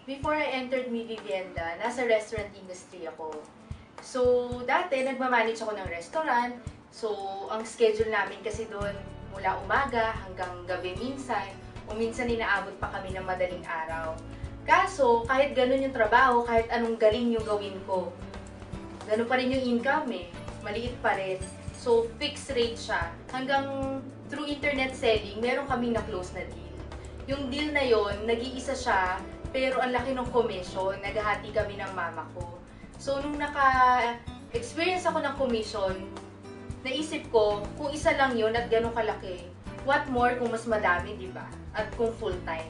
Before I entered Mi Vivienda, nasa restaurant industry ako. So, dati, nagmamanage ako ng restaurant. So, ang schedule namin kasi doon, mula umaga hanggang gabi minsan, o minsan inaabot pa kami ng madaling araw. Kaso, kahit ganun yung trabaho, kahit anong galing yung gawin ko, ganun pa rin yung income eh. Maliit pa rin. So, fixed rate siya. Hanggang through internet selling, meron kaming na-close na deal. Yung deal na yon, nag-iisa siya, pero ang laki ng commission, naghahati kami ng mama ko. So, nung naka-experience ako ng commission, naisip ko, kung isa lang yun at ganun kalaki, what more kung mas madami, di ba? At kung full-time.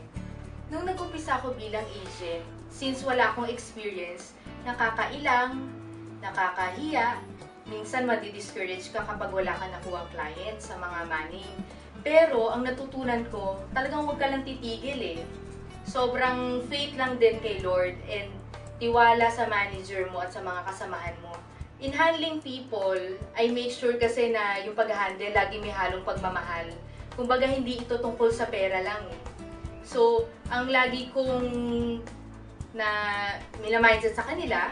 Nung nag-umpisa ako bilang agent, since wala akong experience, nakakailang, nakakahiya, minsan madi-discourage ka kapag wala ka nakuha client sa mga manning. Pero, ang natutunan ko, talagang huwag ka lang titigil eh. Sobrang faith lang din kay Lord and tiwala sa manager mo at sa mga kasamahan mo. In handling people, I make sure kasi na yung pag-handle lagi may halong pagmamahal. Kumbaga hindi ito tungkol sa pera lang eh. So, ang lagi kong mina-mindset sa kanila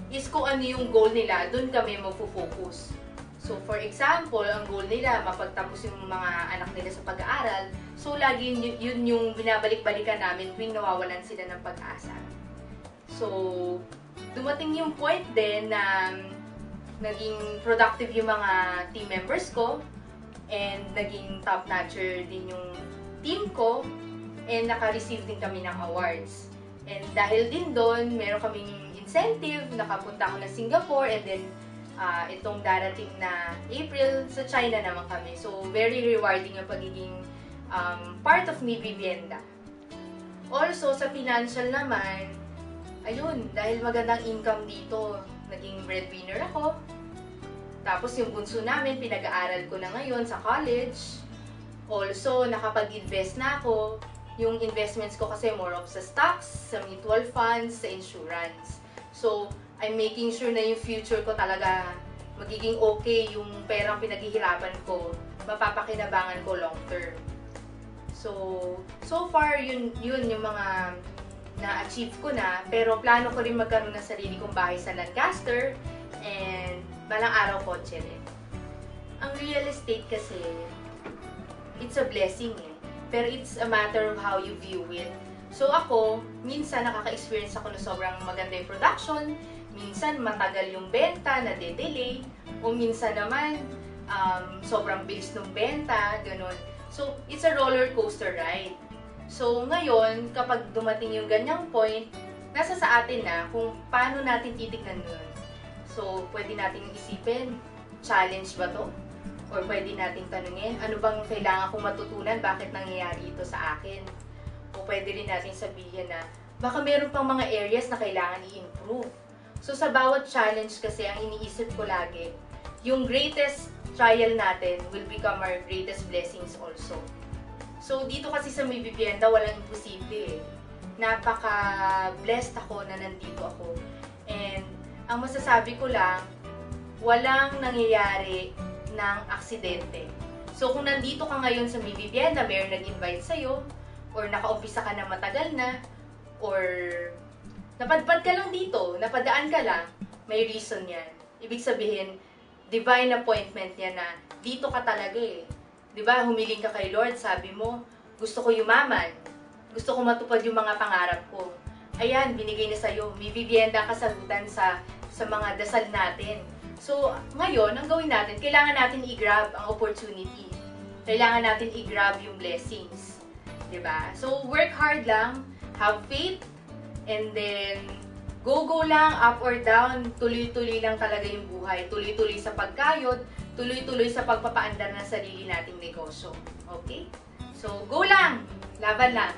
is kung ano yung goal nila, dun kami magpo-focus. So, for example, ang goal nila, mapagtapos yung mga anak nila sa pag-aaral. So, lagi yun yung binabalik-balikan namin tuwing nawawalan sila ng pag-asa. So, dumating yung point din na naging productive yung mga team members ko and naging top-notcher din yung team ko and naka-receive din kami ng awards. And dahil din doon, meron kaming incentive, nakapunta ako ng Singapore and then itong darating na April, sa China naman kami. So, very rewarding yung pagiging part of Mi Vivienda. Also, sa financial naman, ayun, dahil magandang income dito, naging breadwinner ako. Tapos yung bunso namin, pinag-aaral ko na ngayon sa college. Also, nakapag-invest na ako. Yung investments ko kasi more of sa stocks, sa mutual funds, sa insurance. So, I'm making sure na yung future ko talaga magiging okay yung perang pinaghihirapan ko, mapapakinabangan ko long term. So far, yun yung mga na-achieve ko na, pero plano ko rin magkaroon ng sarili kong bahay sa Lancaster and balang araw kotse rin. Ang real estate kasi, it's a blessing eh, pero it's a matter of how you view it. So ako, minsan nakaka-experience ako na sobrang maganda yung production, minsan matagal yung benta, nade-delay, o minsan naman sobrang bilis ng benta, ganun. So, it's a roller coaster ride. So, ngayon, kapag dumating yung ganyang point, nasa sa atin na kung paano natin titignan nun. So, pwede natin isipin, challenge ba to? Or pwede natin tanungin, ano bang kailangan kong matutunan, bakit nangyayari ito sa akin? O pwede rin natin sabihin na, baka meron pang mga areas na kailangan i-improve. So, sa bawat challenge kasi, ang iniisip ko lagi, yung greatest trial natin will become our greatest blessings also. So, dito kasi sa Mi Vivienda, walang imposible eh. Napaka-blessed ako na nandito ako. And, ang masasabi ko lang, walang nangyayari ng aksidente. So, kung nandito ka ngayon sa Mi Vivienda, mayroong nag-invite sa'yo, or naka-umpisa ka na matagal na, or napadpad ka lang dito, napadaan ka lang, may reason yan. Ibig sabihin, divine appointment yan na dito ka talaga eh. Diba, humiling ka kay Lord, sabi mo, gusto ko yumaman, gusto ko matupad yung mga pangarap ko. Ayan, binigay na sa'yo, may Vivienda kasagutan sa mga dasal natin. So, ngayon, ang gawin natin, kailangan natin i-grab ang opportunity. Kailangan natin i-grab yung blessings. Diba? So, work hard lang, have faith, and then, go lang, up or down, tuloy-tuloy lang talaga yung buhay. Tuloy-tuloy sa pagkayod, tuloy-tuloy sa pagpapaandar ng sarili nating negosyo. Okay? So, go lang! Laban lang!